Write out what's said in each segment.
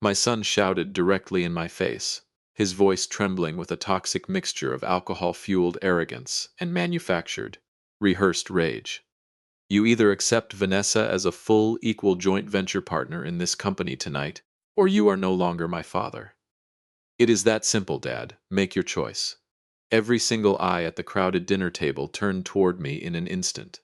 My son shouted directly in my face, his voice trembling with a toxic mixture of alcohol-fueled arrogance and manufactured, rehearsed rage. You either accept Vanessa as a full, equal joint venture partner in this company tonight, or you are no longer my father. It is that simple, Dad. Make your choice. Every single eye at the crowded dinner table turned toward me in an instant.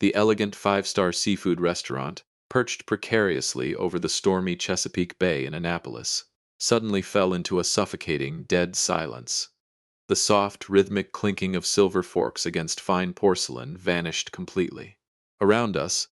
The elegant five-star seafood restaurant, perched precariously over the stormy Chesapeake Bay in Annapolis, suddenly fell into a suffocating, dead silence. The soft, rhythmic clinking of silver forks against fine porcelain vanished completely. Around us,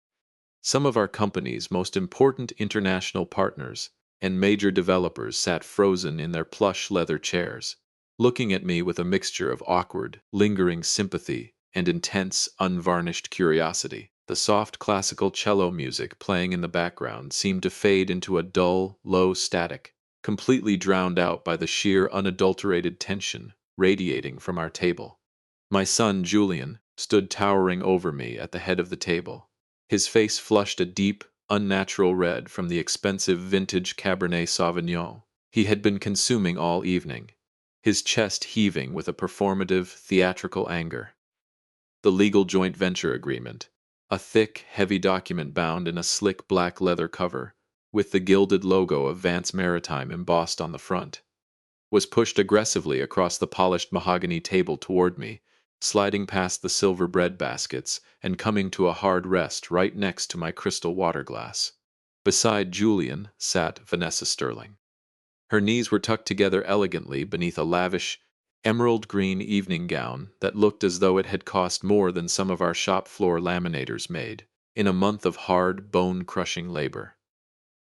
some of our company's most important international partners and major developers sat frozen in their plush leather chairs, looking at me with a mixture of awkward, lingering sympathy and intense, unvarnished curiosity. The soft classical cello music playing in the background seemed to fade into a dull, low static, completely drowned out by the sheer unadulterated tension radiating from our table. My son, Julian, stood towering over me at the head of the table. His face flushed a deep, unnatural red from the expensive vintage Cabernet Sauvignon he had been consuming all evening, his chest heaving with a performative, theatrical anger. The legal joint venture agreement, a thick, heavy document bound in a slick black leather cover, with the gilded logo of Vance Maritime embossed on the front, was pushed aggressively across the polished mahogany table toward me, sliding past the silver bread baskets and coming to a hard rest right next to my crystal water glass. Beside Julian sat Vanessa Sterling. Her knees were tucked together elegantly beneath a lavish, emerald green evening gown that looked as though it had cost more than some of our shop floor laminators made, in a month of hard, bone-crushing labor.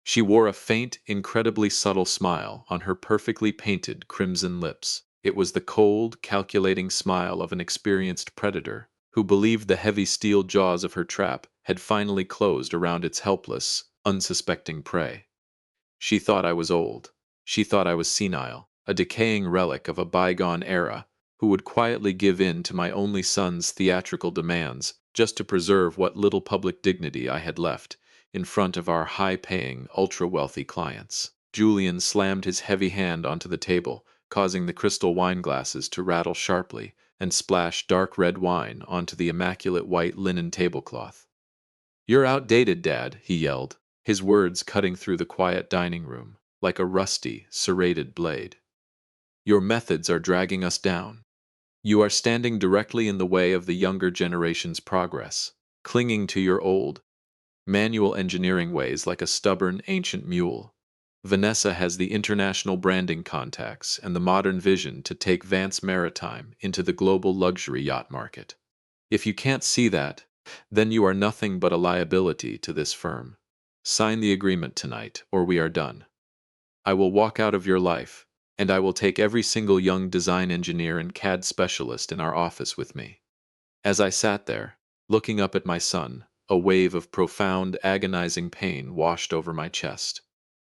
She wore a faint, incredibly subtle smile on her perfectly painted crimson lips. It was the cold, calculating smile of an experienced predator who believed the heavy steel jaws of her trap had finally closed around its helpless, unsuspecting prey. She thought I was old. She thought I was senile, a decaying relic of a bygone era who would quietly give in to my only son's theatrical demands just to preserve what little public dignity I had left in front of our high-paying, ultra-wealthy clients. Julian slammed his heavy hand onto the table, causing the crystal wine glasses to rattle sharply and splash dark red wine onto the immaculate white linen tablecloth. "You're outdated, Dad," he yelled, his words cutting through the quiet dining room like a rusty, serrated blade. "Your methods are dragging us down. You are standing directly in the way of the younger generation's progress, clinging to your old, manual engineering ways like a stubborn, ancient mule. Vanessa has the international branding contacts and the modern vision to take Vance Maritime into the global luxury yacht market. If you can't see that, then you are nothing but a liability to this firm. Sign the agreement tonight, or we are done. I will walk out of your life, and I will take every single young design engineer and CAD specialist in our office with me." As I sat there, looking up at my son, a wave of profound, agonizing pain washed over my chest.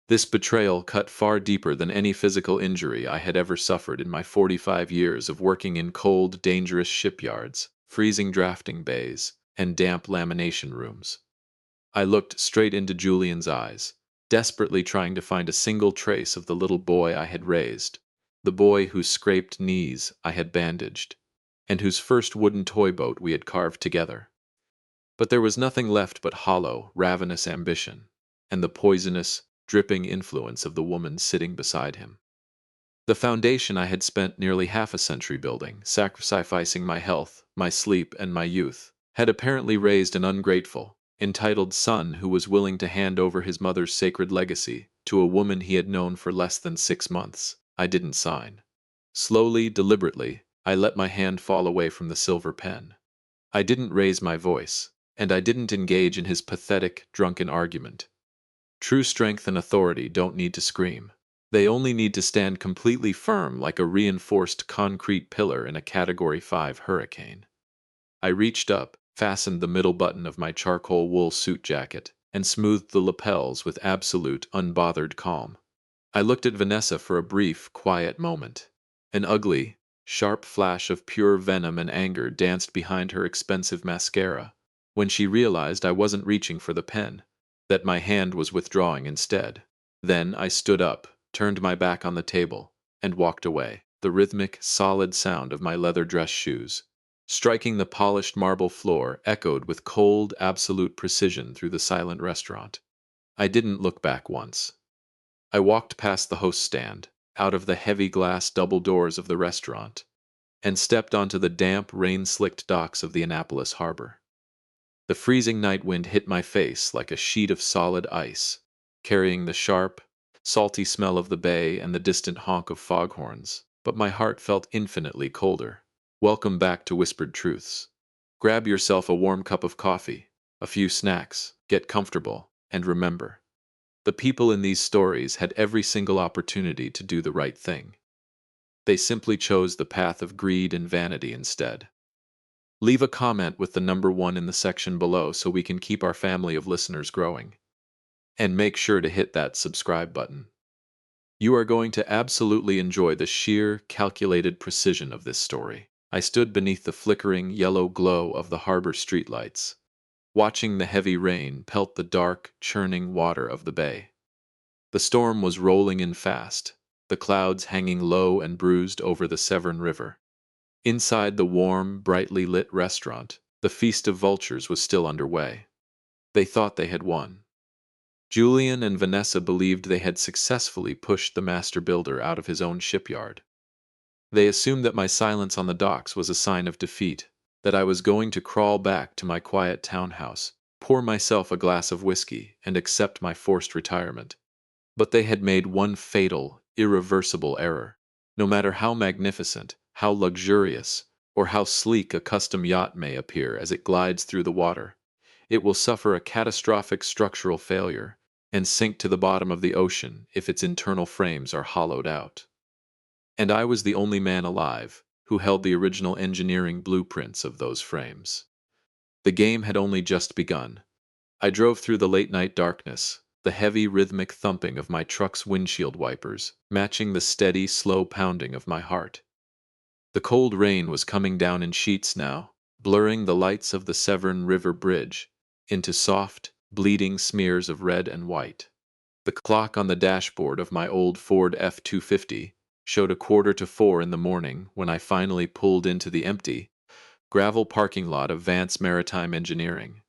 This betrayal cut far deeper than any physical injury I had ever suffered in my 45 years of working in cold, dangerous shipyards, freezing drafting bays, and damp lamination rooms. I looked straight into Julian's eyes, desperately trying to find a single trace of the little boy I had raised, the boy whose scraped knees I had bandaged, and whose first wooden toy boat we had carved together. But there was nothing left but hollow, ravenous ambition, and the poisonous, dripping influence of the woman sitting beside him. The foundation I had spent nearly half a century building, sacrificing my health, my sleep, and my youth, had apparently raised an ungrateful, entitled son who was willing to hand over his mother's sacred legacy to a woman he had known for less than 6 months. I didn't sign. Slowly, deliberately, I let my hand fall away from the silver pen. I didn't raise my voice, and I didn't engage in his pathetic, drunken argument. True strength and authority don't need to scream. They only need to stand completely firm like a reinforced concrete pillar in a Category 5 hurricane. I reached up, fastened the middle button of my charcoal wool suit jacket, and smoothed the lapels with absolute, unbothered calm. I looked at Vanessa for a brief, quiet moment. An ugly, sharp flash of pure venom and anger danced behind her expensive mascara, when she realized I wasn't reaching for the pen, that my hand was withdrawing instead. Then I stood up, turned my back on the table, and walked away, the rhythmic, solid sound of my leather dress shoes, striking the polished marble floor, echoed with cold, absolute precision through the silent restaurant. I didn't look back once. I walked past the host stand, out of the heavy glass double doors of the restaurant, and stepped onto the damp, rain-slicked docks of the Annapolis harbor. The freezing night wind hit my face like a sheet of solid ice, carrying the sharp, salty smell of the bay and the distant honk of foghorns, but my heart felt infinitely colder. Welcome back to Whispered Truths. Grab yourself a warm cup of coffee, a few snacks, get comfortable, and remember, the people in these stories had every single opportunity to do the right thing. They simply chose the path of greed and vanity instead. Leave a comment with the number 1 in the section below so we can keep our family of listeners growing. And make sure to hit that subscribe button. You are going to absolutely enjoy the sheer, calculated precision of this story. I stood beneath the flickering yellow glow of the harbor streetlights, watching the heavy rain pelt the dark, churning water of the bay. The storm was rolling in fast, the clouds hanging low and bruised over the Severn River. Inside the warm, brightly lit restaurant, the Feast of Vultures was still underway. They thought they had won. Julian and Vanessa believed they had successfully pushed the master builder out of his own shipyard. They assumed that my silence on the docks was a sign of defeat, that I was going to crawl back to my quiet townhouse, pour myself a glass of whiskey, and accept my forced retirement. But they had made one fatal, irreversible error. No matter how magnificent, how luxurious, or how sleek a custom yacht may appear as it glides through the water, it will suffer a catastrophic structural failure and sink to the bottom of the ocean if its internal frames are hollowed out. And I was the only man alive who held the original engineering blueprints of those frames. The game had only just begun. I drove through the late-night darkness, the heavy rhythmic thumping of my truck's windshield wipers matching the steady, slow pounding of my heart. The cold rain was coming down in sheets now, blurring the lights of the Severn River Bridge into soft, bleeding smears of red and white. The clock on the dashboard of my old Ford F-250 showed 3:45 in the morning when I finally pulled into the empty, gravel parking lot of Vance Maritime Engineering.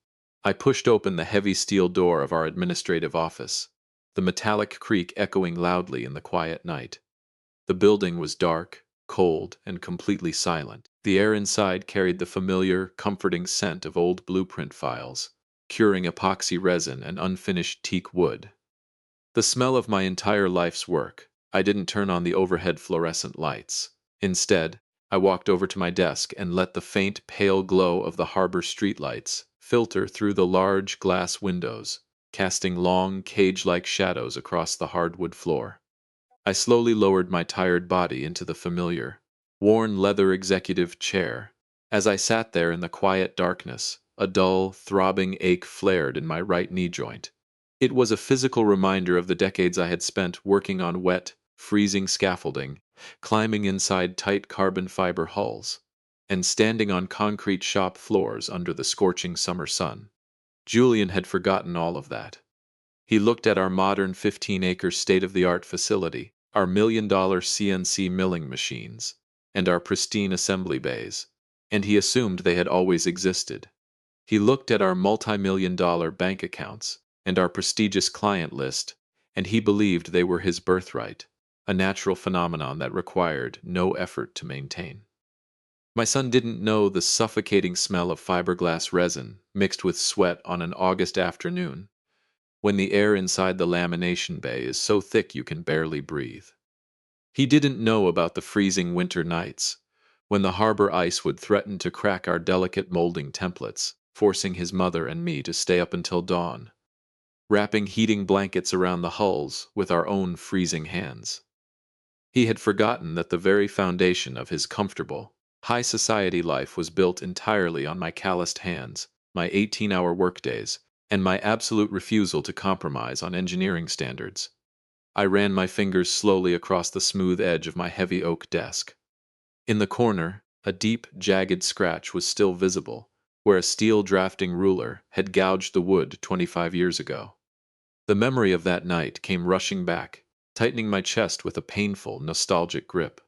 I pushed open the heavy steel door of our administrative office, the metallic creak echoing loudly in the quiet night. The building was dark, cold, and completely silent. The air inside carried the familiar, comforting scent of old blueprint files, curing epoxy resin and unfinished teak wood. The smell of my entire life's work. I didn't turn on the overhead fluorescent lights. Instead, I walked over to my desk and let the faint, pale glow of the harbor streetlights filter through the large glass windows, casting long, cage-like shadows across the hardwood floor. I slowly lowered my tired body into the familiar, worn leather executive chair. As I sat there in the quiet darkness, a dull, throbbing ache flared in my right knee joint. It was a physical reminder of the decades I had spent working on wet, freezing scaffolding, climbing inside tight carbon fiber hulls, and standing on concrete shop floors under the scorching summer sun. Julian had forgotten all of that. He looked at our modern 15-acre state-of-the-art facility, our $1 million CNC milling machines, and our pristine assembly bays, and he assumed they had always existed. He looked at our multi-million-dollar bank accounts and our prestigious client list, and he believed they were his birthright, a natural phenomenon that required no effort to maintain. My son didn't know the suffocating smell of fiberglass resin mixed with sweat on an August afternoon, when the air inside the lamination bay is so thick you can barely breathe. He didn't know about the freezing winter nights, when the harbor ice would threaten to crack our delicate molding templates, forcing his mother and me to stay up until dawn, wrapping heating blankets around the hulls with our own freezing hands. He had forgotten that the very foundation of his comfortable, high society life was built entirely on my calloused hands, my 18-hour workdays, and my absolute refusal to compromise on engineering standards. I ran my fingers slowly across the smooth edge of my heavy oak desk. In the corner, a deep, jagged scratch was still visible, where a steel drafting ruler had gouged the wood 25 years ago. The memory of that night came rushing back, tightening my chest with a painful, nostalgic grip.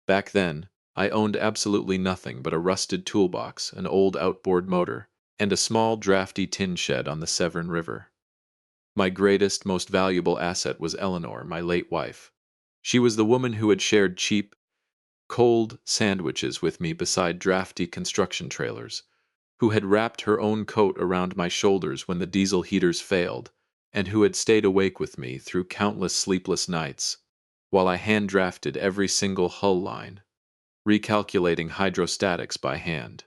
Back then, I owned absolutely nothing but a rusted toolbox, an old outboard motor, and a small, drafty tin shed on the Severn River. My greatest, most valuable asset was Eleanor, my late wife. She was the woman who had shared cheap, cold sandwiches with me beside drafty construction trailers, who had wrapped her own coat around my shoulders when the diesel heaters failed, and who had stayed awake with me through countless sleepless nights, while I hand drafted every single hull line, recalculating hydrostatics by hand.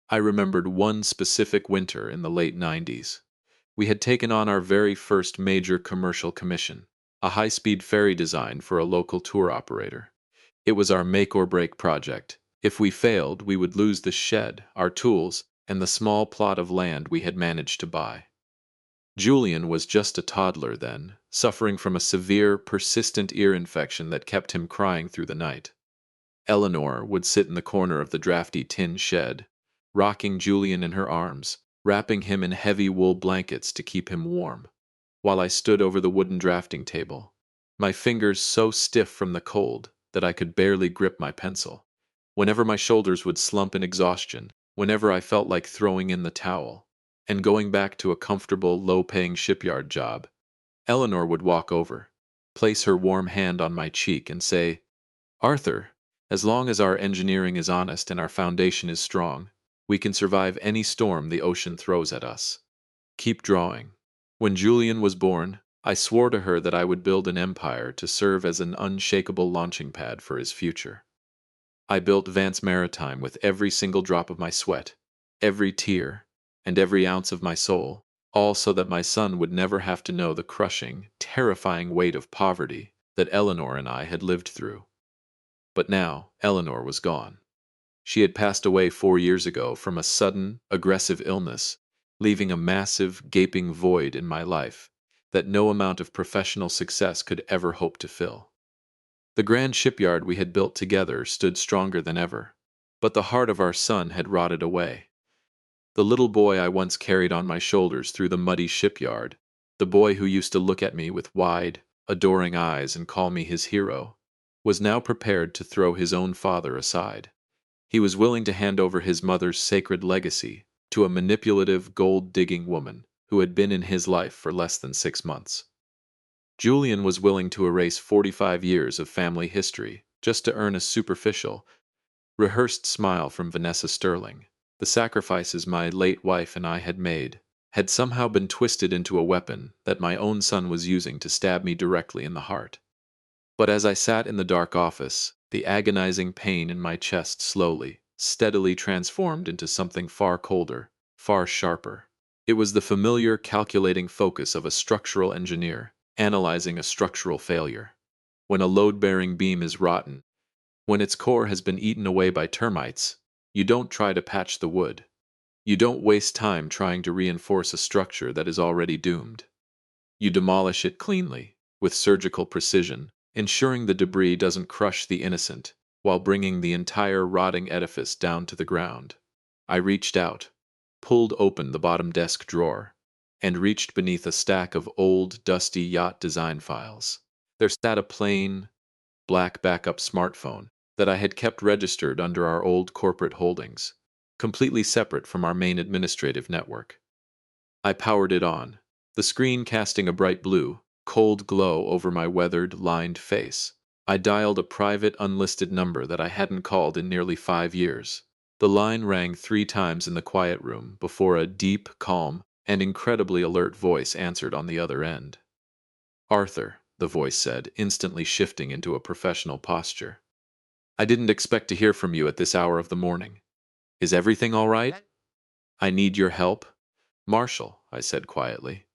I remembered one specific winter in the late 90s. We had taken on our very first major commercial commission, a high-speed ferry design for a local tour operator. It was our make-or-break project. If we failed, we would lose the shed, our tools, and the small plot of land we had managed to buy. Julian was just a toddler then, suffering from a severe, persistent ear infection that kept him crying through the night. Eleanor would sit in the corner of the drafty tin shed, rocking Julian in her arms, wrapping him in heavy wool blankets to keep him warm, while I stood over the wooden drafting table, my fingers so stiff from the cold that I could barely grip my pencil. Whenever my shoulders would slump in exhaustion, whenever I felt like throwing in the towel, and going back to a comfortable, low-paying shipyard job, Eleanor would walk over, place her warm hand on my cheek, and say, "Arthur, as long as our engineering is honest and our foundation is strong, we can survive any storm the ocean throws at us. Keep drawing." When Julian was born, I swore to her that I would build an empire to serve as an unshakable launching pad for his future. I built Vance Maritime with every single drop of my sweat, every tear, and every ounce of my soul, all so that my son would never have to know the crushing, terrifying weight of poverty that Eleanor and I had lived through. But now, Eleanor was gone. She had passed away 4 years ago from a sudden, aggressive illness, leaving a massive, gaping void in my life that no amount of professional success could ever hope to fill. The grand shipyard we had built together stood stronger than ever, but the heart of our son had rotted away. The little boy I once carried on my shoulders through the muddy shipyard, the boy who used to look at me with wide, adoring eyes and call me his hero, was now prepared to throw his own father aside. He was willing to hand over his mother's sacred legacy to a manipulative, gold-digging woman who had been in his life for less than 6 months. Julian was willing to erase 45 years of family history just to earn a superficial, rehearsed smile from Vanessa Sterling. The sacrifices my late wife and I had made had somehow been twisted into a weapon that my own son was using to stab me directly in the heart. But as I sat in the dark office, the agonizing pain in my chest slowly, steadily transformed into something far colder, far sharper. It was the familiar, calculating focus of a structural engineer analyzing a structural failure. When a load-bearing beam is rotten, when its core has been eaten away by termites, you don't try to patch the wood. You don't waste time trying to reinforce a structure that is already doomed. You demolish it cleanly, with surgical precision, ensuring the debris doesn't crush the innocent, while bringing the entire rotting edifice down to the ground. I reached out, pulled open the bottom desk drawer, and reached beneath a stack of old, dusty yacht design files. There sat a plain, black backup smartphone that I had kept registered under our old corporate holdings, completely separate from our main administrative network. I powered it on, the screen casting a bright blue, cold glow over my weathered, lined face. I dialed a private, unlisted number that I hadn't called in nearly 5 years. The line rang 3 times in the quiet room before a deep, calm, and incredibly alert voice answered on the other end. "Arthur," the voice said, instantly shifting into a professional posture. "I didn't expect to hear from you at this hour of the morning. Is everything all right? I need your help." "Marshall," I said quietly,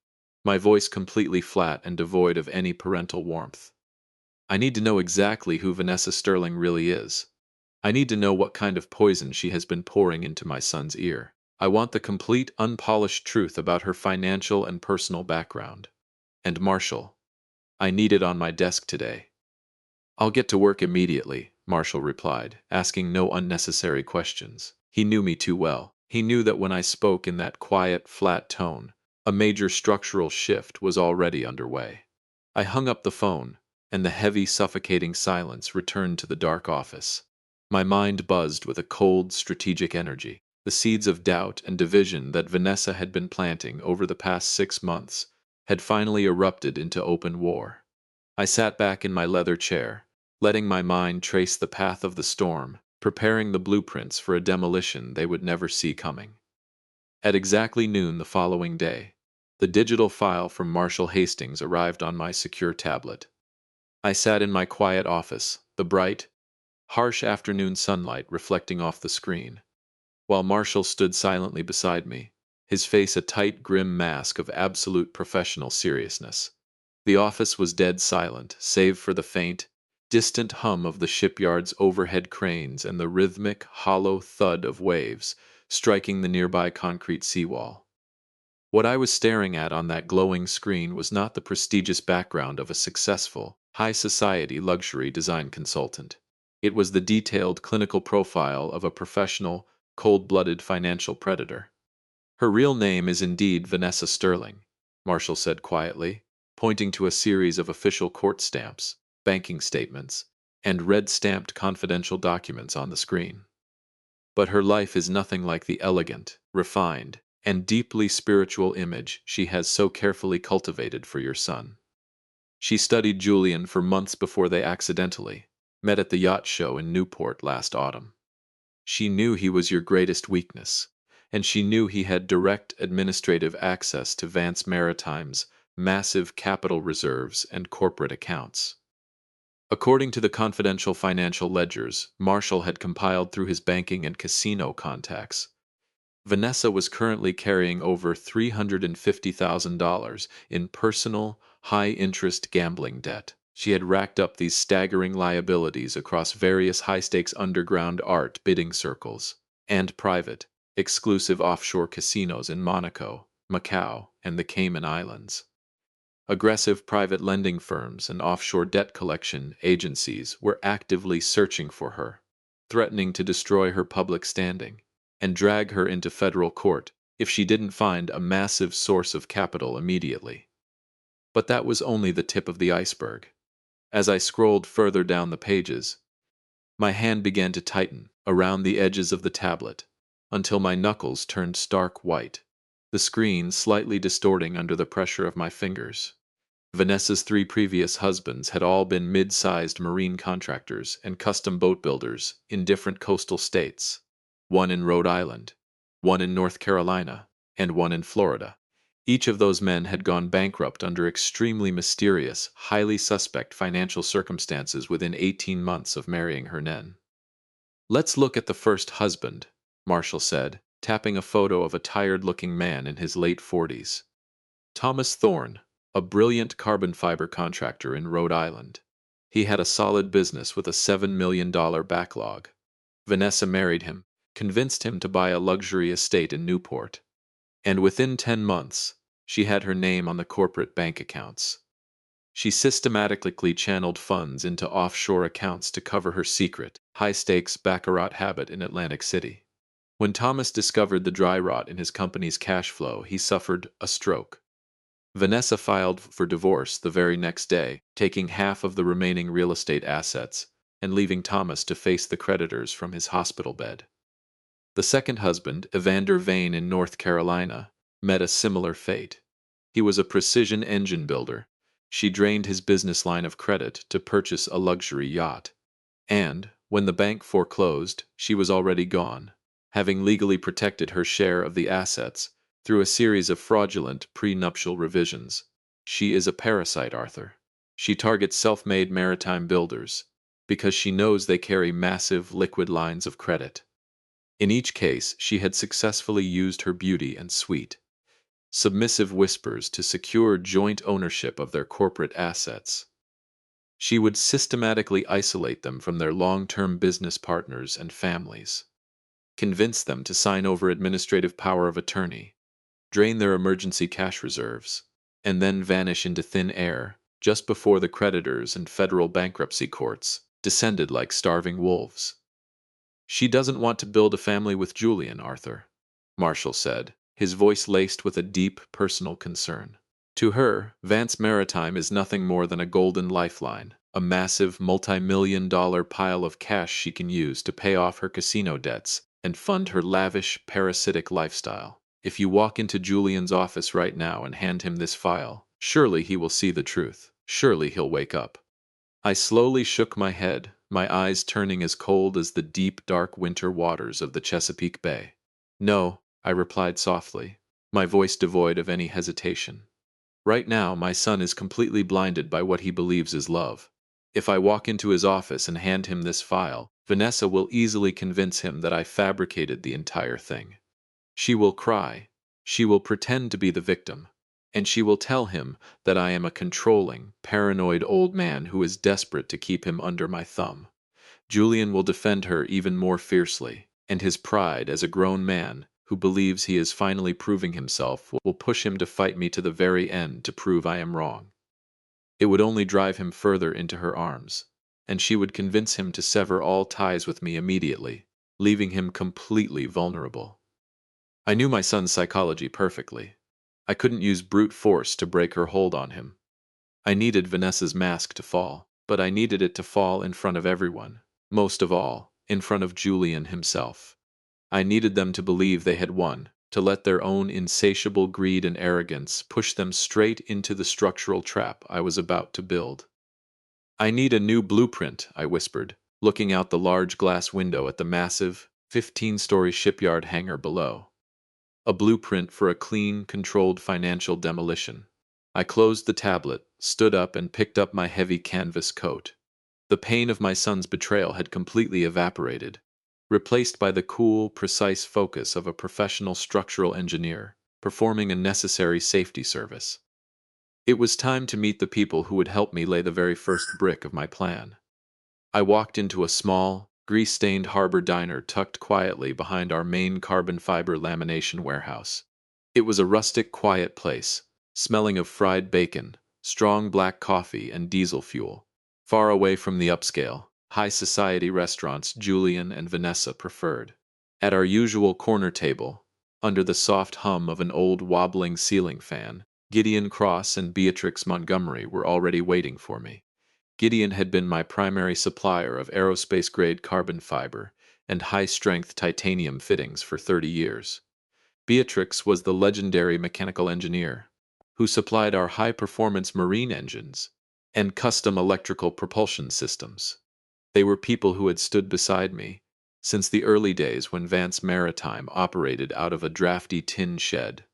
my voice completely flat and devoid of any parental warmth. "I need to know exactly who Vanessa Sterling really is. I need to know what kind of poison she has been pouring into my son's ear. I want the complete, unpolished truth about her financial and personal background. And Marshall, I need it on my desk today." "I'll get to work immediately," Marshall replied, asking no unnecessary questions. He knew me too well. He knew that when I spoke in that quiet, flat tone, A major structural shift was already underway. I hung up the phone, and the heavy, suffocating silence returned to the dark office. My mind buzzed with a cold, strategic energy. The seeds of doubt and division that Vanessa had been planting over the past 6 months had finally erupted into open war. I sat back in my leather chair, letting my mind trace the path of the storm, preparing the blueprints for a demolition they would never see coming. At exactly noon the following day, the digital file from Marshall Hastings arrived on my secure tablet. I sat in my quiet office, the bright, harsh afternoon sunlight reflecting off the screen, while Marshall stood silently beside me, his face a tight, grim mask of absolute professional seriousness. The office was dead silent, save for the faint, distant hum of the shipyard's overhead cranes and the rhythmic, hollow thud of waves striking the nearby concrete seawall. What I was staring at on that glowing screen was not the prestigious background of a successful, high society luxury design consultant. It was the detailed clinical profile of a professional, cold-blooded financial predator. Her real name is indeed Vanessa Sterling, Marshall said quietly, pointing to a series of official court stamps, banking statements, and red-stamped confidential documents on the screen. But her life is nothing like the elegant, refined, and deeply spiritual image she has so carefully cultivated for your son. She studied Julian for months before they accidentally met at the yacht show in Newport last autumn. She knew he was your greatest weakness, and she knew he had direct administrative access to Vance Maritime's massive capital reserves and corporate accounts. According to the confidential financial ledgers Marshall had compiled through his banking and casino contacts, Vanessa was currently carrying over $350,000 in personal, high-interest gambling debt. She had racked up these staggering liabilities across various high-stakes underground art bidding circles and private, exclusive offshore casinos in Monaco, Macau, and the Cayman Islands. Aggressive private lending firms and offshore debt collection agencies were actively searching for her, threatening to destroy her public standing and drag her into federal court if she didn't find a massive source of capital immediately. But that was only the tip of the iceberg. As I scrolled further down the pages, my hand began to tighten around the edges of the tablet until my knuckles turned stark white, the screen slightly distorting under the pressure of my fingers. Vanessa's 3 previous husbands had all been mid-sized marine contractors and custom boat builders in different coastal states, one in Rhode Island, one in North Carolina, and one in Florida. Each of those men had gone bankrupt under extremely mysterious, highly suspect financial circumstances within 18 months of marrying her Nen. "Let's look at the first husband," Marshall said, tapping a photo of a tired-looking man in his late 40s. Thomas Thorne, a brilliant carbon fiber contractor in Rhode Island. He had a solid business with a $7 million backlog. Vanessa married him, convinced him to buy a luxury estate in Newport, and within 10 months, she had her name on the corporate bank accounts. She systematically channeled funds into offshore accounts to cover her secret, high-stakes baccarat habit in Atlantic City. When Thomas discovered the dry rot in his company's cash flow, he suffered a stroke. Vanessa filed for divorce the very next day, taking half of the remaining real estate assets and leaving Thomas to face the creditors from his hospital bed. The second husband, Evander Vane in North Carolina, met a similar fate. He was a precision engine builder. She drained his business line of credit to purchase a luxury yacht. And, when the bank foreclosed, she was already gone, having legally protected her share of the assets through a series of fraudulent prenuptial revisions. She is a parasite, Arthur. She targets self-made maritime builders because she knows they carry massive liquid lines of credit. In each case, she had successfully used her beauty and sweet, submissive whispers to secure joint ownership of their corporate assets. She would systematically isolate them from their long-term business partners and families, convince them to sign over administrative power of attorney, drain their emergency cash reserves, and then vanish into thin air just before the creditors and federal bankruptcy courts descended like starving wolves. "She doesn't want to build a family with Julian, Arthur," Marshall said, his voice laced with a deep personal concern. To her, Vance Maritime is nothing more than a golden lifeline, a massive multi-million-dollar pile of cash she can use to pay off her casino debts and fund her lavish, parasitic lifestyle. If you walk into Julian's office right now and hand him this file, surely he will see the truth. Surely he'll wake up. I slowly shook my head, my eyes turning as cold as the deep, dark winter waters of the Chesapeake Bay. No, I replied softly, my voice devoid of any hesitation. Right now, my son is completely blinded by what he believes is love. If I walk into his office and hand him this file, Vanessa will easily convince him that I fabricated the entire thing. She will cry. She will pretend to be the victim. And she will tell him that I am a controlling, paranoid old man who is desperate to keep him under my thumb. Julian will defend her even more fiercely, and his pride as a grown man who believes he is finally proving himself will push him to fight me to the very end to prove I am wrong. It would only drive him further into her arms, and she would convince him to sever all ties with me immediately, leaving him completely vulnerable. I knew my son's psychology perfectly. I couldn't use brute force to break her hold on him. I needed Vanessa's mask to fall, but I needed it to fall in front of everyone, most of all, in front of Julian himself. I needed them to believe they had won, to let their own insatiable greed and arrogance push them straight into the structural trap I was about to build. I need a new blueprint, I whispered, looking out the large glass window at the massive, 15-story shipyard hangar below. A blueprint for a clean, controlled financial demolition. I closed the tablet, stood up, and picked up my heavy canvas coat. The pain of my son's betrayal had completely evaporated, replaced by the cool, precise focus of a professional structural engineer, performing a necessary safety service. It was time to meet the people who would help me lay the very first brick of my plan. I walked into a small, grease-stained harbor diner tucked quietly behind our main carbon fiber lamination warehouse. It was a rustic, quiet place, smelling of fried bacon, strong black coffee, and diesel fuel, far away from the upscale, high-society restaurants Julian and Vanessa preferred. At our usual corner table, under the soft hum of an old wobbling ceiling fan, Gideon Cross and Beatrix Montgomery were already waiting for me. Gideon had been my primary supplier of aerospace-grade carbon fiber and high-strength titanium fittings for 30 years. Beatrix was the legendary mechanical engineer who supplied our high-performance marine engines and custom electrical propulsion systems. They were people who had stood beside me since the early days when Vance Maritime operated out of a drafty tin shed,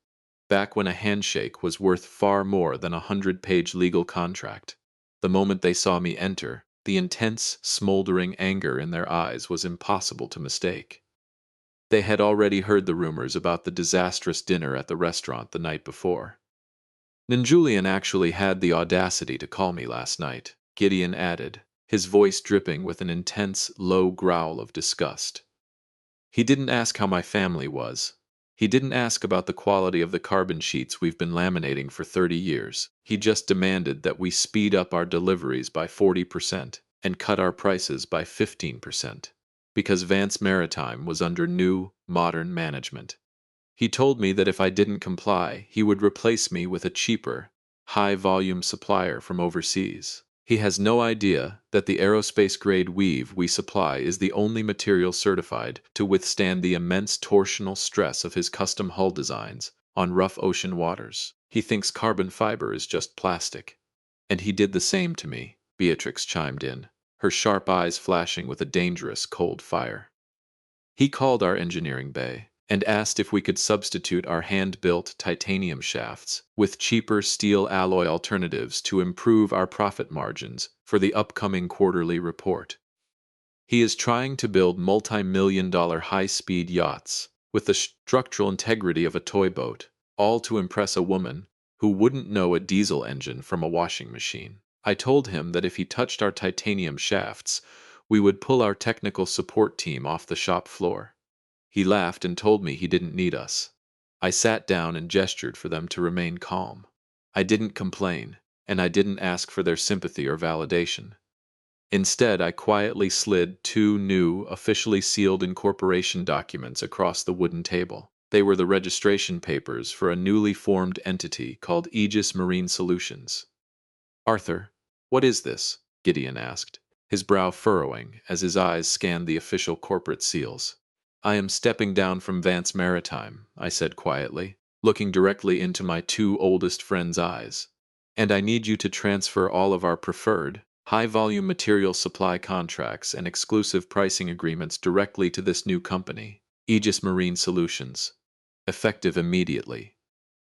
back when a handshake was worth far more than a 100-page legal contract. The moment they saw me enter, the intense, smoldering anger in their eyes was impossible to mistake. They had already heard the rumors about the disastrous dinner at the restaurant the night before. And Julian actually had the audacity to call me last night, Gideon added, his voice dripping with an intense, low growl of disgust. He didn't ask how my family was. He didn't ask about the quality of the carbon sheets we've been laminating for 30 years. He just demanded that we speed up our deliveries by 40% and cut our prices by 15%, because Vance Maritime was under new, modern management. He told me that if I didn't comply, he would replace me with a cheaper, high-volume supplier from overseas. He has no idea that the aerospace-grade weave we supply is the only material certified to withstand the immense torsional stress of his custom hull designs on rough ocean waters. He thinks carbon fiber is just plastic. And he did the same to me, Beatrix chimed in, her sharp eyes flashing with a dangerous, cold fire. He called our engineering bay and asked if we could substitute our hand-built titanium shafts with cheaper steel alloy alternatives to improve our profit margins for the upcoming quarterly report. He is trying to build multi-million-dollar high-speed yachts with the structural integrity of a toy boat, all to impress a woman who wouldn't know a diesel engine from a washing machine. I told him that if he touched our titanium shafts, we would pull our technical support team off the shop floor. He laughed and told me he didn't need us. I sat down and gestured for them to remain calm. I didn't complain, and I didn't ask for their sympathy or validation. Instead, I quietly slid 2 new, officially sealed incorporation documents across the wooden table. They were the registration papers for a newly formed entity called Aegis Marine Solutions. Arthur, what is this? Gideon asked, his brow furrowing as his eyes scanned the official corporate seals. I am stepping down from Vance Maritime, I said quietly, looking directly into my two oldest friends' eyes. And I need you to transfer all of our preferred, high-volume material supply contracts and exclusive pricing agreements directly to this new company, Aegis Marine Solutions. Effective immediately.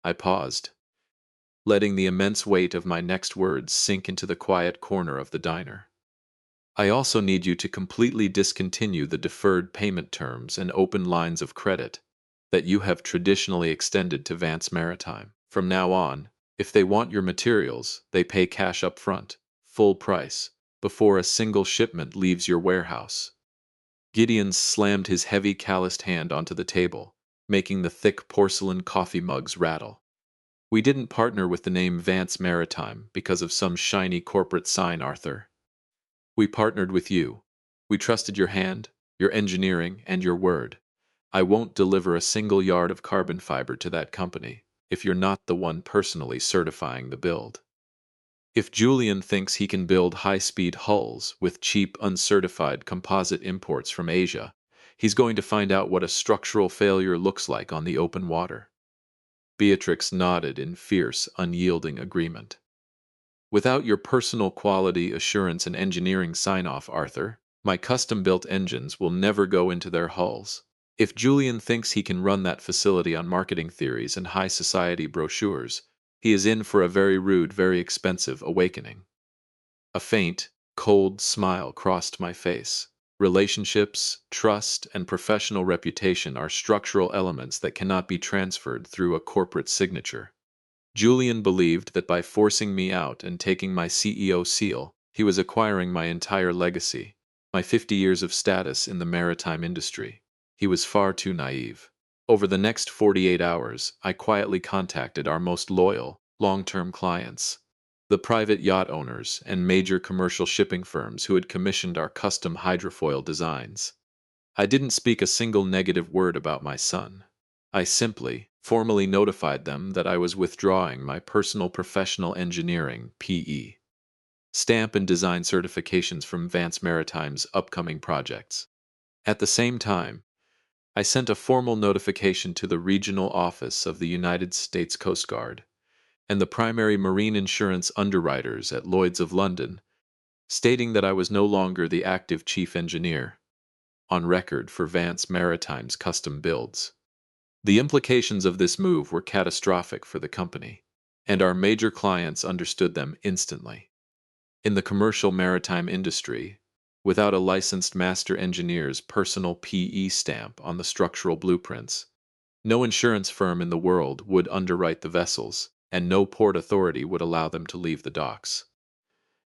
I paused, letting the immense weight of my next words sink into the quiet corner of the diner. I also need you to completely discontinue the deferred payment terms and open lines of credit that you have traditionally extended to Vance Maritime. From now on, if they want your materials, they pay cash up front, full price, before a single shipment leaves your warehouse. Gideon slammed his heavy calloused hand onto the table, making the thick porcelain coffee mugs rattle. We didn't partner with the name Vance Maritime because of some shiny corporate sign, Arthur. We partnered with you. We trusted your hand, your engineering, and your word. I won't deliver a single yard of carbon fiber to that company if you're not the one personally certifying the build. If Julian thinks he can build high-speed hulls with cheap, uncertified composite imports from Asia, he's going to find out what a structural failure looks like on the open water. Beatrix nodded in fierce, unyielding agreement. Without your personal quality assurance and engineering sign-off, Arthur, my custom-built engines will never go into their hulls. If Julian thinks he can run that facility on marketing theories and high society brochures, he is in for a very rude, very expensive awakening. A faint, cold smile crossed my face. Relationships, trust, and professional reputation are structural elements that cannot be transferred through a corporate signature. Julian believed that by forcing me out and taking my CEO seal, he was acquiring my entire legacy, my 50 years of status in the maritime industry. He was far too naive. Over the next 48 hours, I quietly contacted our most loyal, long-term clients, the private yacht owners and major commercial shipping firms who had commissioned our custom hydrofoil designs. I didn't speak a single negative word about my son. I simply, formally notified them that I was withdrawing my personal professional engineering (PE) stamp and design certifications from Vance Maritime's upcoming projects. At the same time, I sent a formal notification to the regional office of the United States Coast Guard and the primary marine insurance underwriters at Lloyd's of London, stating that I was no longer the active chief engineer on record for Vance Maritime's custom builds. The implications of this move were catastrophic for the company, and our major clients understood them instantly. In the commercial maritime industry, without a licensed master engineer's personal PE stamp on the structural blueprints, no insurance firm in the world would underwrite the vessels, and no port authority would allow them to leave the docks.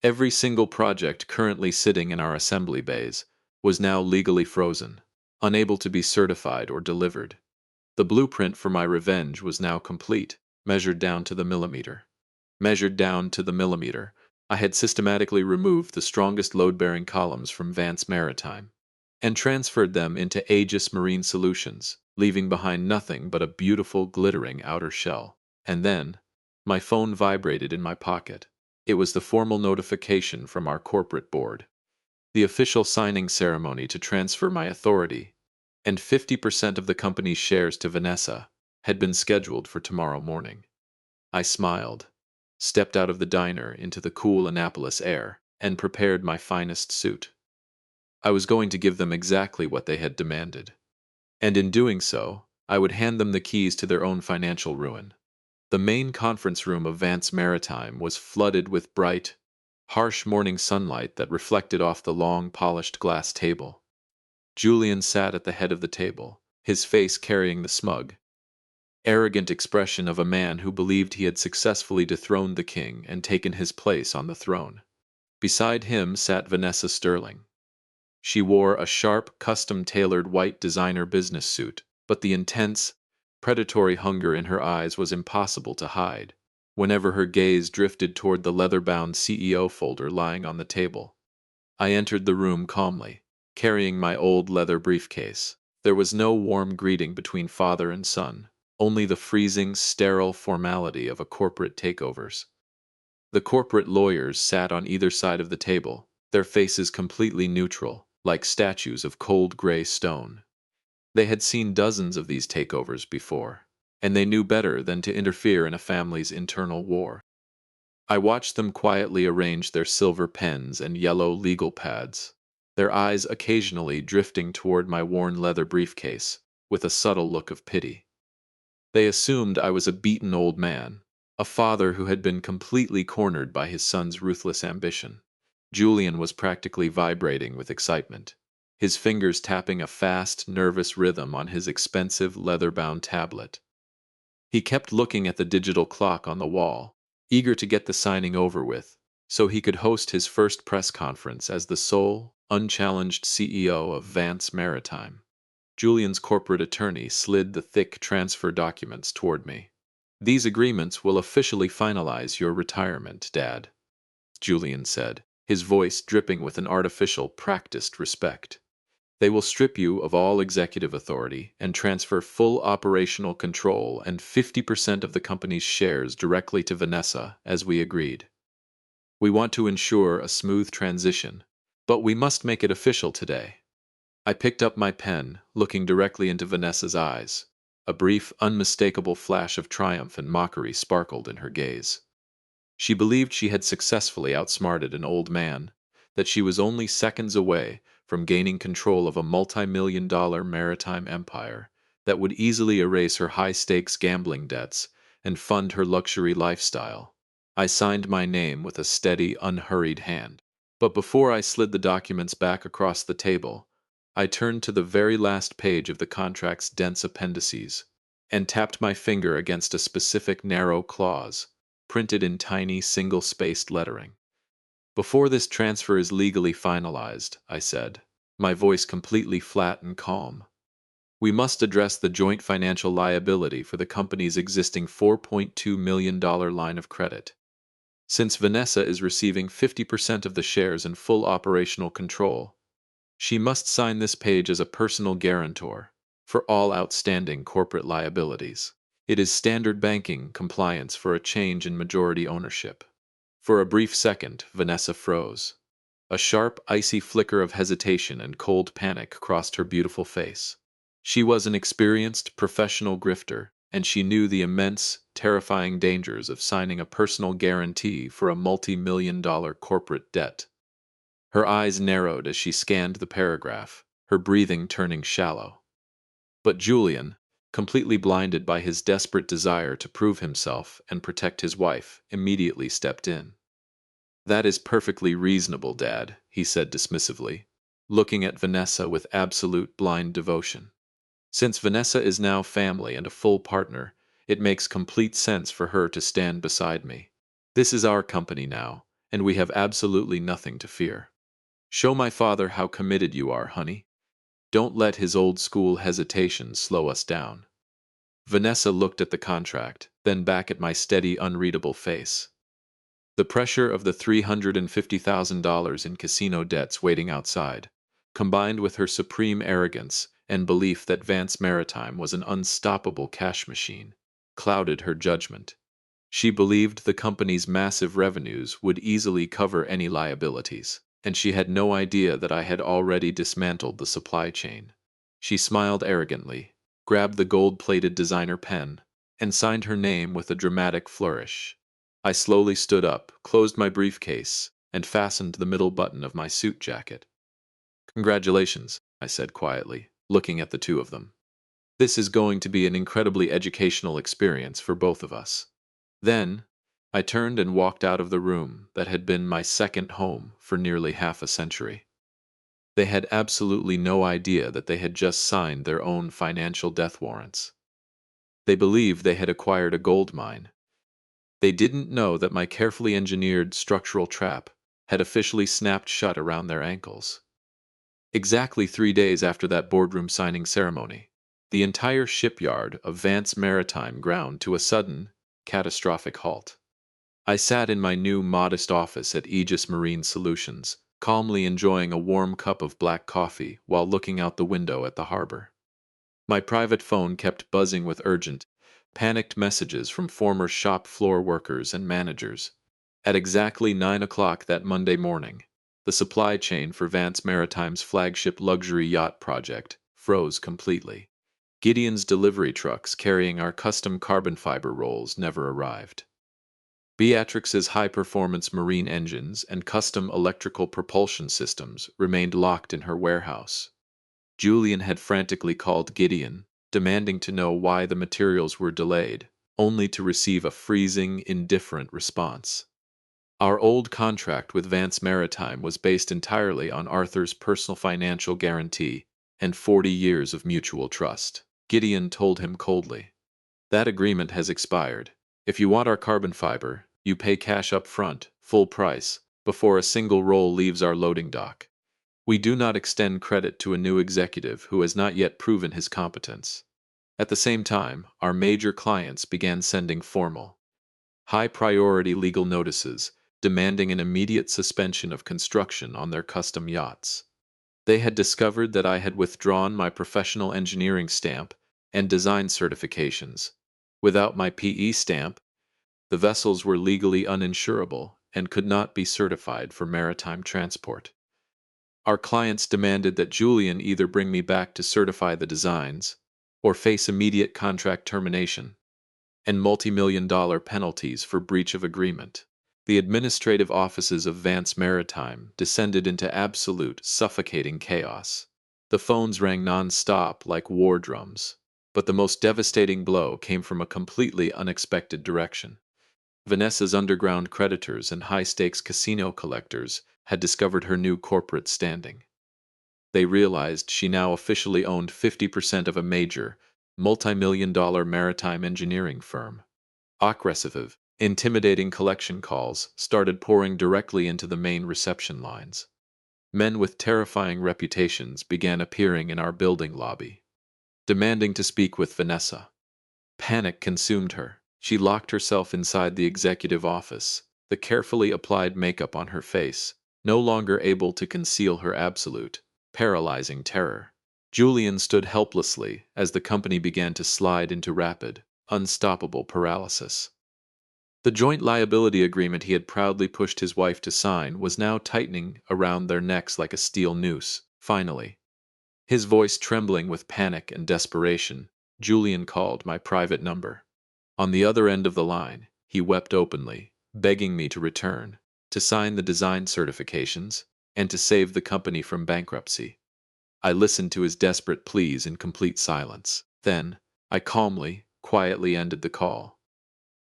Every single project currently sitting in our assembly bays was now legally frozen, unable to be certified or delivered. The blueprint for my revenge was now complete, measured down to the millimeter. Measured down to the millimeter, I had systematically removed the strongest load-bearing columns from Vance Maritime and transferred them into Aegis Marine Solutions, leaving behind nothing but a beautiful, glittering outer shell. And then, my phone vibrated in my pocket. It was the formal notification from our corporate board. The official signing ceremony to transfer my authority and 50% of the company's shares to Vanessa had been scheduled for tomorrow morning. I smiled, stepped out of the diner into the cool Annapolis air, and prepared my finest suit. I was going to give them exactly what they had demanded. And in doing so, I would hand them the keys to their own financial ruin. The main conference room of Vance Maritime was flooded with bright, harsh morning sunlight that reflected off the long, polished glass table. Julian sat at the head of the table, his face carrying the smug, arrogant expression of a man who believed he had successfully dethroned the king and taken his place on the throne. Beside him sat Vanessa Sterling. She wore a sharp, custom-tailored white designer business suit, but the intense, predatory hunger in her eyes was impossible to hide whenever her gaze drifted toward the leather-bound CEO folder lying on the table. I entered the room calmly, carrying my old leather briefcase. There was no warm greeting between father and son, only the freezing, sterile formality of a corporate takeovers. The corporate lawyers sat on either side of the table, their faces completely neutral, like statues of cold gray stone. They had seen dozens of these takeovers before, and they knew better than to interfere in a family's internal war. I watched them quietly arrange their silver pens and yellow legal pads, their eyes occasionally drifting toward my worn leather briefcase, with a subtle look of pity. They assumed I was a beaten old man, a father who had been completely cornered by his son's ruthless ambition. Julian was practically vibrating with excitement, his fingers tapping a fast, nervous rhythm on his expensive leather-bound tablet. He kept looking at the digital clock on the wall, eager to get the signing over with, so he could host his first press conference as the sole, unchallenged CEO of Vance Maritime. Julian's corporate attorney slid the thick transfer documents toward me. "These agreements will officially finalize your retirement, Dad," Julian said, his voice dripping with an artificial, practiced respect. "They will strip you of all executive authority and transfer full operational control and 50% of the company's shares directly to Vanessa, as we agreed. We want to ensure a smooth transition, but we must make it official today." I picked up my pen, looking directly into Vanessa's eyes. A brief, unmistakable flash of triumph and mockery sparkled in her gaze. She believed she had successfully outsmarted an old man, that she was only seconds away from gaining control of a multi-million-dollar maritime empire that would easily erase her high-stakes gambling debts and fund her luxury lifestyle. I signed my name with a steady, unhurried hand. But before I slid the documents back across the table, I turned to the very last page of the contract's dense appendices and tapped my finger against a specific narrow clause, printed in tiny, single-spaced lettering. "Before this transfer is legally finalized," I said, my voice completely flat and calm, "we must address the joint financial liability for the company's existing $4.2 million line of credit. Since Vanessa is receiving 50% of the shares in full operational control, she must sign this page as a personal guarantor for all outstanding corporate liabilities. It is standard banking compliance for a change in majority ownership." For a brief second, Vanessa froze. A sharp, icy flicker of hesitation and cold panic crossed her beautiful face. She was an experienced, professional grifter, and she knew the immense, terrifying dangers of signing a personal guarantee for a multi-million-dollar corporate debt. Her eyes narrowed as she scanned the paragraph, her breathing turning shallow. But Julian, completely blinded by his desperate desire to prove himself and protect his wife, immediately stepped in. "That is perfectly reasonable, Dad," he said dismissively, looking at Vanessa with absolute blind devotion. "Since Vanessa is now family and a full partner, it makes complete sense for her to stand beside me. This is our company now, and we have absolutely nothing to fear. Show my father how committed you are, honey. Don't let his old-school hesitation slow us down." Vanessa looked at the contract, then back at my steady, unreadable face. The pressure of the $350,000 in casino debts waiting outside, combined with her supreme arrogance and belief that Vance Maritime was an unstoppable cash machine, clouded her judgment. She believed the company's massive revenues would easily cover any liabilities, and she had no idea that I had already dismantled the supply chain. She smiled arrogantly, grabbed the gold-plated designer pen, and signed her name with a dramatic flourish. I slowly stood up, closed my briefcase, and fastened the middle button of my suit jacket. "Congratulations," I said quietly, looking at the two of them. "This is going to be an incredibly educational experience for both of us." Then, I turned and walked out of the room that had been my second home for nearly half a century. They had absolutely no idea that they had just signed their own financial death warrants. They believed they had acquired a gold mine. They didn't know that my carefully engineered structural trap had officially snapped shut around their ankles. Exactly 3 days after that boardroom signing ceremony, the entire shipyard of Vance Maritime ground to a sudden, catastrophic halt. I sat in my new modest office at Aegis Marine Solutions, calmly enjoying a warm cup of black coffee while looking out the window at the harbor. My private phone kept buzzing with urgent, panicked messages from former shop floor workers and managers. At exactly 9 o'clock that Monday morning, the supply chain for Vance Maritime's flagship luxury yacht project froze completely. Gideon's delivery trucks carrying our custom carbon fiber rolls never arrived. Beatrix's high-performance marine engines and custom electrical propulsion systems remained locked in her warehouse. Julian had frantically called Gideon, demanding to know why the materials were delayed, only to receive a freezing, indifferent response. Our old contract with Vance Maritime was based entirely on Arthur's personal financial guarantee and 40 years of mutual trust. Gideon told him coldly. That agreement has expired. If you want our carbon fiber, you pay cash up front, full price, before a single roll leaves our loading dock. We do not extend credit to a new executive who has not yet proven his competence. At the same time, our major clients began sending formal, high-priority legal notices demanding an immediate suspension of construction on their custom yachts. They had discovered that I had withdrawn my professional engineering stamp and design certifications. Without my PE stamp, the vessels were legally uninsurable and could not be certified for maritime transport. Our clients demanded that Julian either bring me back to certify the designs or face immediate contract termination and multi-million-dollar penalties for breach of agreement. The administrative offices of Vance Maritime descended into absolute, suffocating chaos. The phones rang non-stop like war drums, but the most devastating blow came from a completely unexpected direction. Vanessa's underground creditors and high-stakes casino collectors had discovered her new corporate standing. They realized she now officially owned 50% of a major, multi-million-dollar maritime engineering firm. Aggressive, intimidating collection calls started pouring directly into the main reception lines. Men with terrifying reputations began appearing in our building lobby, demanding to speak with Vanessa. Panic consumed her. She locked herself inside the executive office, the carefully applied makeup on her face, no longer able to conceal her absolute, paralyzing terror. Julian stood helplessly as the company began to slide into rapid, unstoppable paralysis. The joint liability agreement he had proudly pushed his wife to sign was now tightening around their necks like a steel noose. Finally, his voice trembling with panic and desperation, Julian called my private number. On the other end of the line, he wept openly, begging me to return, to sign the design certifications, and to save the company from bankruptcy. I listened to his desperate pleas in complete silence. Then, I calmly, quietly ended the call.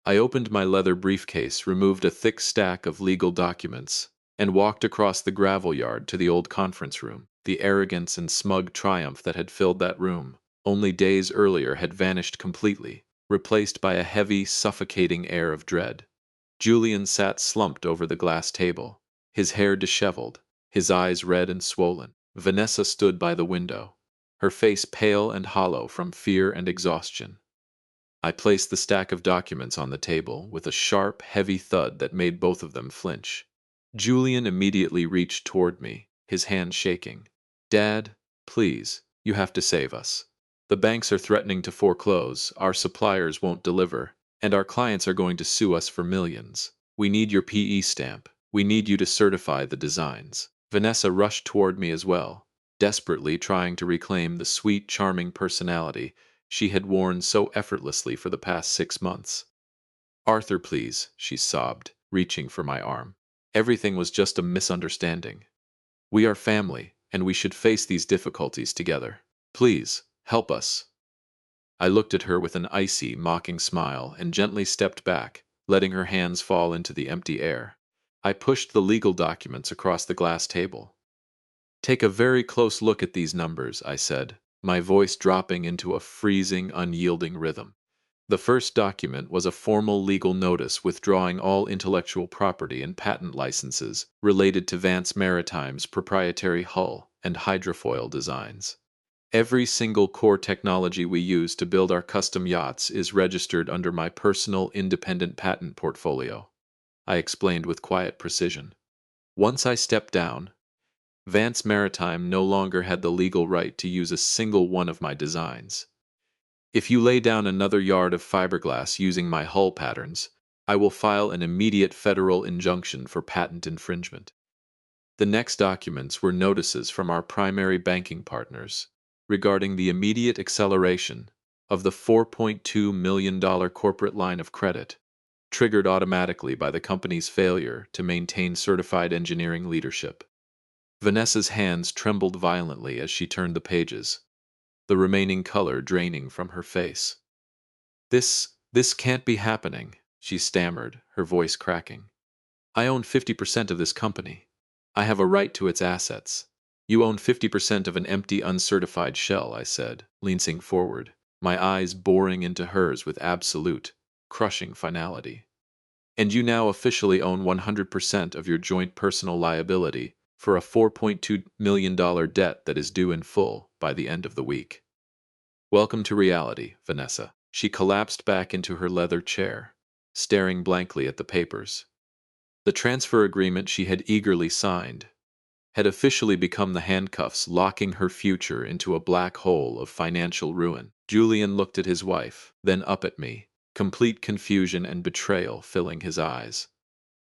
I opened my leather briefcase, removed a thick stack of legal documents, and walked across the gravel yard to the old conference room. The arrogance and smug triumph that had filled that room only days earlier had vanished completely, replaced by a heavy, suffocating air of dread. Julian sat slumped over the glass table, his hair disheveled, his eyes red and swollen. Vanessa stood by the window, her face pale and hollow from fear and exhaustion. I placed the stack of documents on the table with a sharp, heavy thud that made both of them flinch. Julian immediately reached toward me, his hand shaking. "Dad, please, you have to save us. The banks are threatening to foreclose, our suppliers won't deliver, and our clients are going to sue us for millions. We need your PE stamp. We need you to certify the designs." Vanessa rushed toward me as well, desperately trying to reclaim the sweet, charming personality she had worn so effortlessly for the past 6 months. "Arthur, please," she sobbed, reaching for my arm. "Everything was just a misunderstanding. We are family, and we should face these difficulties together. Please, help us." I looked at her with an icy, mocking smile and gently stepped back, letting her hands fall into the empty air. I pushed the legal documents across the glass table. "Take a very close look at these numbers," I said, my voice dropping into a freezing, unyielding rhythm. The first document was a formal legal notice withdrawing all intellectual property and patent licenses related to Vance Maritime's proprietary hull and hydrofoil designs. "Every single core technology we use to build our custom yachts is registered under my personal independent patent portfolio," I explained with quiet precision. "Once I step down, Vance Maritime no longer had the legal right to use a single one of my designs. If you lay down another yard of fiberglass using my hull patterns, I will file an immediate federal injunction for patent infringement. The next documents were notices from our primary banking partners regarding the immediate acceleration of the $4.2 million corporate line of credit, triggered automatically by the company's failure to maintain certified engineering leadership. Vanessa's hands trembled violently as she turned the pages, the remaining color draining from her face. This can't be happening, she stammered, her voice cracking. I own 50% of this company. I have a right to its assets. You own 50% of an empty, uncertified shell, I said, leaning forward, my eyes boring into hers with absolute, crushing finality. And you now officially own 100% of your joint personal liability for a $4.2 million debt that is due in full by the end of the week. Welcome to reality, Vanessa. She collapsed back into her leather chair, staring blankly at the papers. The transfer agreement she had eagerly signed had officially become the handcuffs locking her future into a black hole of financial ruin. Julian looked at his wife, then up at me, complete confusion and betrayal filling his eyes.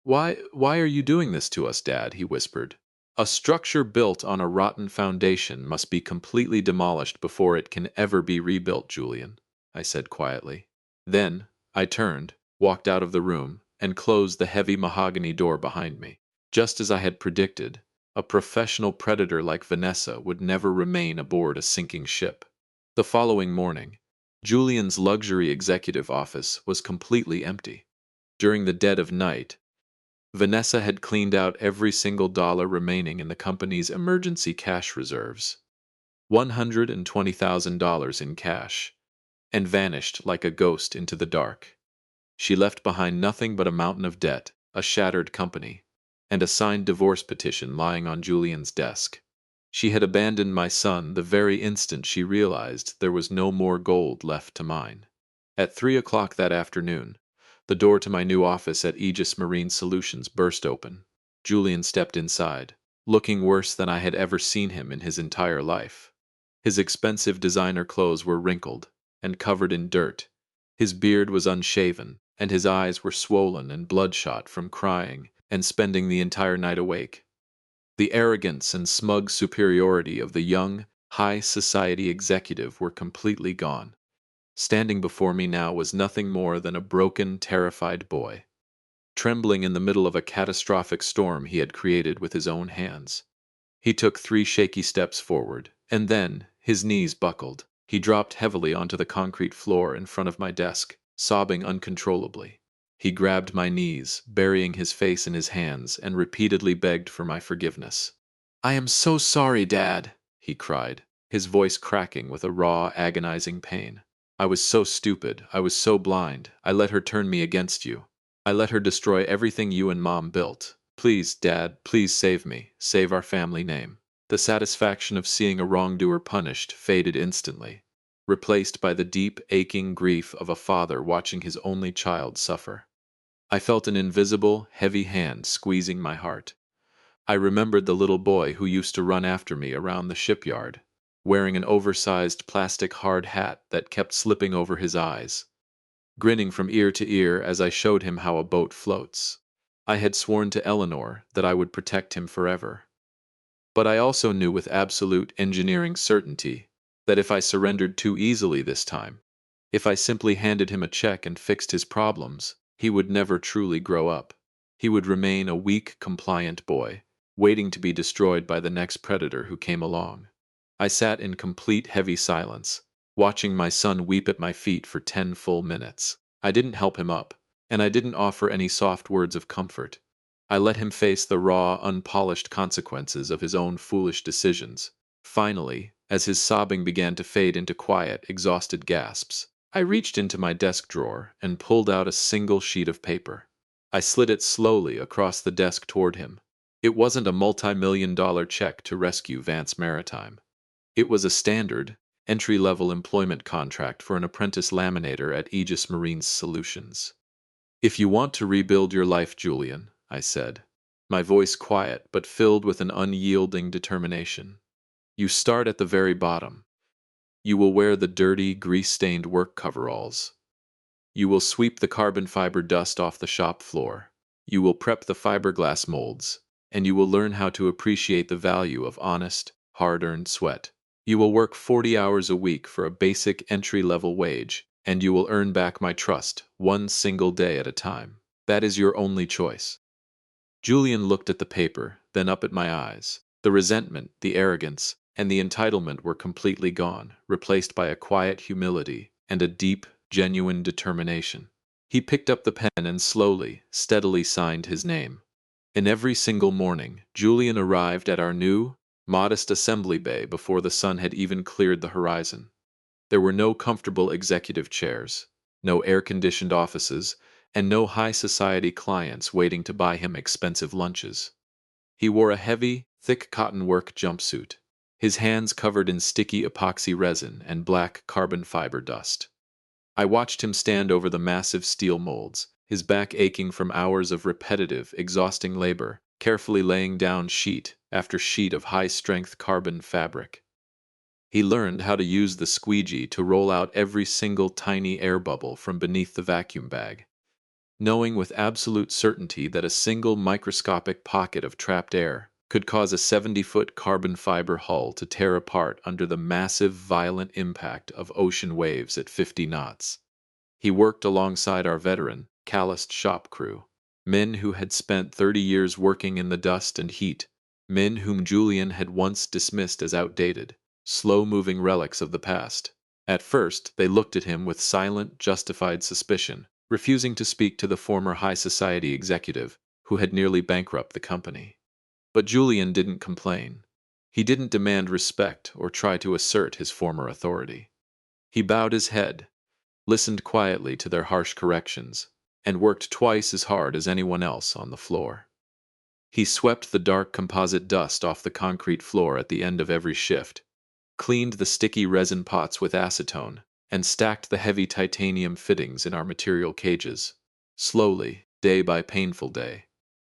Why are you doing this to us, Dad?" he whispered. A structure built on a rotten foundation must be completely demolished before it can ever be rebuilt, Julian, I said quietly. Then, I turned, walked out of the room, and closed the heavy mahogany door behind me. Just as I had predicted, a professional predator like Vanessa would never remain aboard a sinking ship. The following morning, Julian's luxury executive office was completely empty. During the dead of night, Vanessa had cleaned out every single dollar remaining in the company's emergency cash reserves, $120,000 in cash, and vanished like a ghost into the dark. She left behind nothing but a mountain of debt, a shattered company, and a signed divorce petition lying on Julian's desk. She had abandoned my son the very instant she realized there was no more gold left to mine. At 3 o'clock that afternoon, the door to my new office at Aegis Marine Solutions burst open. Julian stepped inside, looking worse than I had ever seen him in his entire life. His expensive designer clothes were wrinkled and covered in dirt. His beard was unshaven, and his eyes were swollen and bloodshot from crying and spending the entire night awake. The arrogance and smug superiority of the young, high society executive were completely gone. Standing before me now was nothing more than a broken, terrified boy, trembling in the middle of a catastrophic storm he had created with his own hands. He took 3 shaky steps forward, and then, his knees buckled, he dropped heavily onto the concrete floor in front of my desk, sobbing uncontrollably. He grabbed my knees, burying his face in his hands, and repeatedly begged for my forgiveness. "I am so sorry, Dad," he cried, his voice cracking with a raw, agonizing pain. "I was so stupid, I was so blind, I let her turn me against you. I let her destroy everything you and Mom built. Please, Dad, please save me, save our family name." The satisfaction of seeing a wrongdoer punished faded instantly, replaced by the deep, aching grief of a father watching his only child suffer. I felt an invisible, heavy hand squeezing my heart. I remembered the little boy who used to run after me around the shipyard, wearing an oversized plastic hard hat that kept slipping over his eyes, grinning from ear to ear as I showed him how a boat floats. I had sworn to Eleanor that I would protect him forever. But I also knew with absolute engineering certainty that if I surrendered too easily this time, if I simply handed him a check and fixed his problems, he would never truly grow up. He would remain a weak, compliant boy, waiting to be destroyed by the next predator who came along. I sat in complete heavy silence, watching my son weep at my feet for 10 full minutes. I didn't help him up, and I didn't offer any soft words of comfort. I let him face the raw, unpolished consequences of his own foolish decisions. Finally, as his sobbing began to fade into quiet, exhausted gasps, I reached into my desk drawer and pulled out a single sheet of paper. I slid it slowly across the desk toward him. It wasn't a multi-million-dollar check to rescue Vance Maritime. It was a standard, entry-level employment contract for an apprentice laminator at Aegis Marine Solutions. "If you want to rebuild your life, Julian," I said, my voice quiet but filled with an unyielding determination. You start at the very bottom. You will wear the dirty, grease-stained work coveralls. You will sweep the carbon fiber dust off the shop floor. You will prep the fiberglass molds, and you will learn how to appreciate the value of honest, hard-earned sweat. You will work 40 hours a week for a basic entry-level wage, and you will earn back my trust one single day at a time. That is your only choice. Julian looked at the paper, then up at my eyes. The resentment, the arrogance, and the entitlement were completely gone, replaced by a quiet humility and a deep, genuine determination. He picked up the pen and slowly, steadily signed his name. And every single morning, Julian arrived at our new, modest assembly bay before the sun had even cleared the horizon. There were no comfortable executive chairs, no air-conditioned offices, and no high society clients waiting to buy him expensive lunches. He wore a heavy, thick cotton work jumpsuit, his hands covered in sticky epoxy resin and black carbon fiber dust. I watched him stand over the massive steel molds, his back aching from hours of repetitive, exhausting labor, carefully laying down sheet after sheet of high-strength carbon fabric. He learned how to use the squeegee to roll out every single tiny air bubble from beneath the vacuum bag, knowing with absolute certainty that a single microscopic pocket of trapped air could cause a 70-foot carbon fiber hull to tear apart under the massive, violent impact of ocean waves at 50 knots. He worked alongside our veteran, calloused shop crew, men who had spent 30 years working in the dust and heat, men whom Julian had once dismissed as outdated, slow-moving relics of the past. At first, they looked at him with silent, justified suspicion, refusing to speak to the former high society executive who had nearly bankrupted the company. But Julian didn't complain. He didn't demand respect or try to assert his former authority. He bowed his head, listened quietly to their harsh corrections, and worked twice as hard as anyone else on the floor. He swept the dark composite dust off the concrete floor at the end of every shift, cleaned the sticky resin pots with acetone, and stacked the heavy titanium fittings in our material cages. Slowly, day by painful day,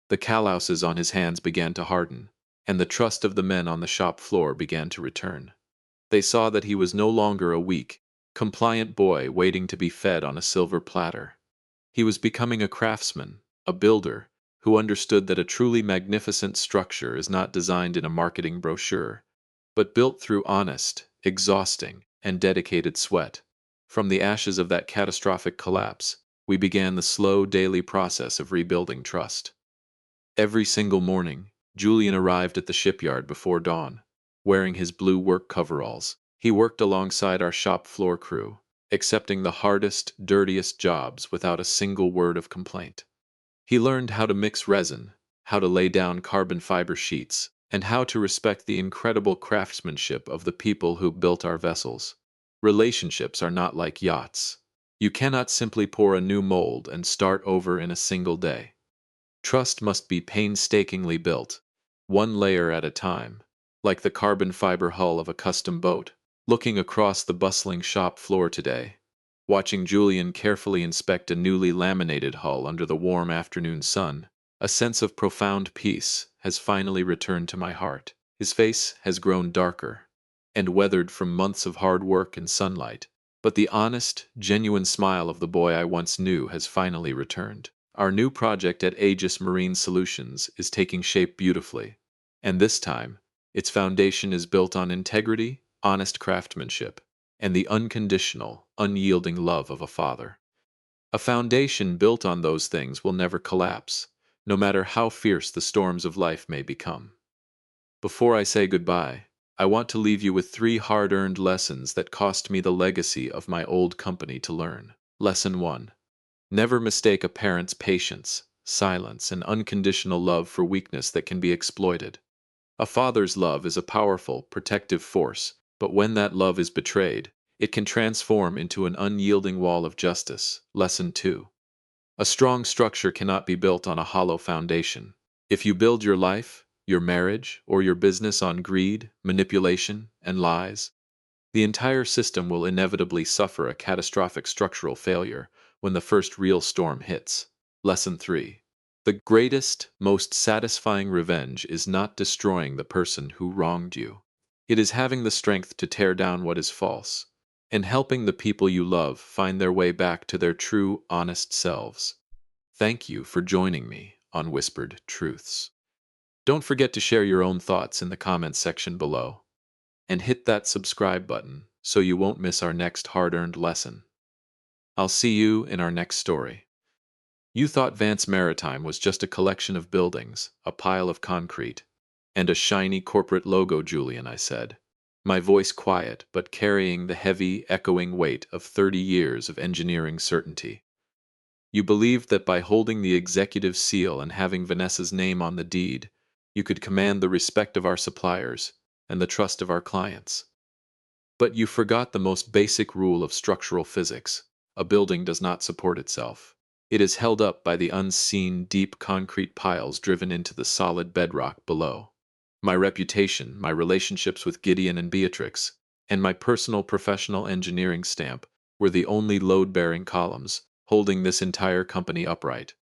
the callouses on his hands began to harden, and the trust of the men on the shop floor began to return. They saw that he was no longer a weak, compliant boy waiting to be fed on a silver platter. He was becoming a craftsman, a builder, who understood that a truly magnificent structure is not designed in a marketing brochure, but built through honest, exhausting, and dedicated sweat. From the ashes of that catastrophic collapse, we began the slow daily process of rebuilding trust. Every single morning, Julian arrived at the shipyard before dawn, wearing his blue work coveralls. He worked alongside our shop floor crew, accepting the hardest, dirtiest jobs without a single word of complaint. He learned how to mix resin, how to lay down carbon fiber sheets, and how to respect the incredible craftsmanship of the people who built our vessels. Relationships are not like yachts. You cannot simply pour a new mold and start over in a single day. Trust must be painstakingly built, one layer at a time, like the carbon fiber hull of a custom boat. Looking across the bustling shop floor today, watching Julian carefully inspect a newly laminated hull under the warm afternoon sun, a sense of profound peace has finally returned to my heart. His face has grown darker and weathered from months of hard work and sunlight, but the honest, genuine smile of the boy I once knew has finally returned. Our new project at Aegis Marine Solutions is taking shape beautifully, and this time, its foundation is built on integrity, honest craftsmanship, and the unconditional, unyielding love of a father. A foundation built on those things will never collapse, no matter how fierce the storms of life may become. Before I say goodbye, I want to leave you with 3 hard-earned lessons that cost me the legacy of my old company to learn. Lesson 1. Never mistake a parent's patience, silence, and unconditional love for weakness that can be exploited. A father's love is a powerful, protective force, but when that love is betrayed, it can transform into an unyielding wall of justice. Lesson 2. A strong structure cannot be built on a hollow foundation. If you build your life, your marriage, or your business on greed, manipulation, and lies, the entire system will inevitably suffer a catastrophic structural failure when the first real storm hits. Lesson 3. The greatest, most satisfying revenge is not destroying the person who wronged you. It is having the strength to tear down what is false, and helping the people you love find their way back to their true, honest selves. Thank you for joining me on Whispered Truths. Don't forget to share your own thoughts in the comments section below, and hit that subscribe button so you won't miss our next hard-earned lesson. I'll see you in our next story. You thought Vance Maritime was just a collection of buildings, a pile of concrete, and a shiny corporate logo, Julian, I said, my voice quiet but carrying the heavy, echoing weight of 30 years of engineering certainty. You believed that by holding the executive seal and having Vanessa's name on the deed, you could command the respect of our suppliers and the trust of our clients. But you forgot the most basic rule of structural physics. A building does not support itself. It is held up by the unseen, deep concrete piles driven into the solid bedrock below. My reputation, my relationships with Gideon and Beatrix, and my personal professional engineering stamp were the only load-bearing columns holding this entire company upright.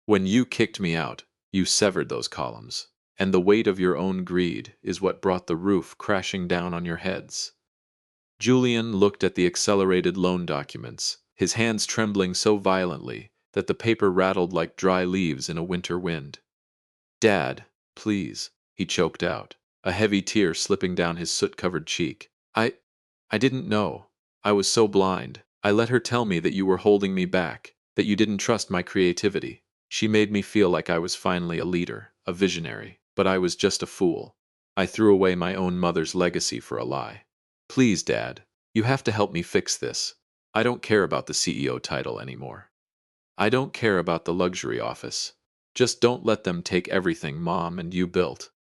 When you kicked me out, you severed those columns, and the weight of your own greed is what brought the roof crashing down on your heads. Julian looked at the accelerated loan documents, his hands trembling so violently that the paper rattled like dry leaves in a winter wind. "Dad, please," he choked out, a heavy tear slipping down his soot-covered cheek. I didn't know. I was so blind. I let her tell me that you were holding me back, that you didn't trust my creativity. She made me feel like I was finally a leader, a visionary, but I was just a fool. I threw away my own mother's legacy for a lie. Please, Dad, you have to help me fix this. I don't care about the CEO title anymore. I don't care about the luxury office. Just don't let them take everything Mom and you built.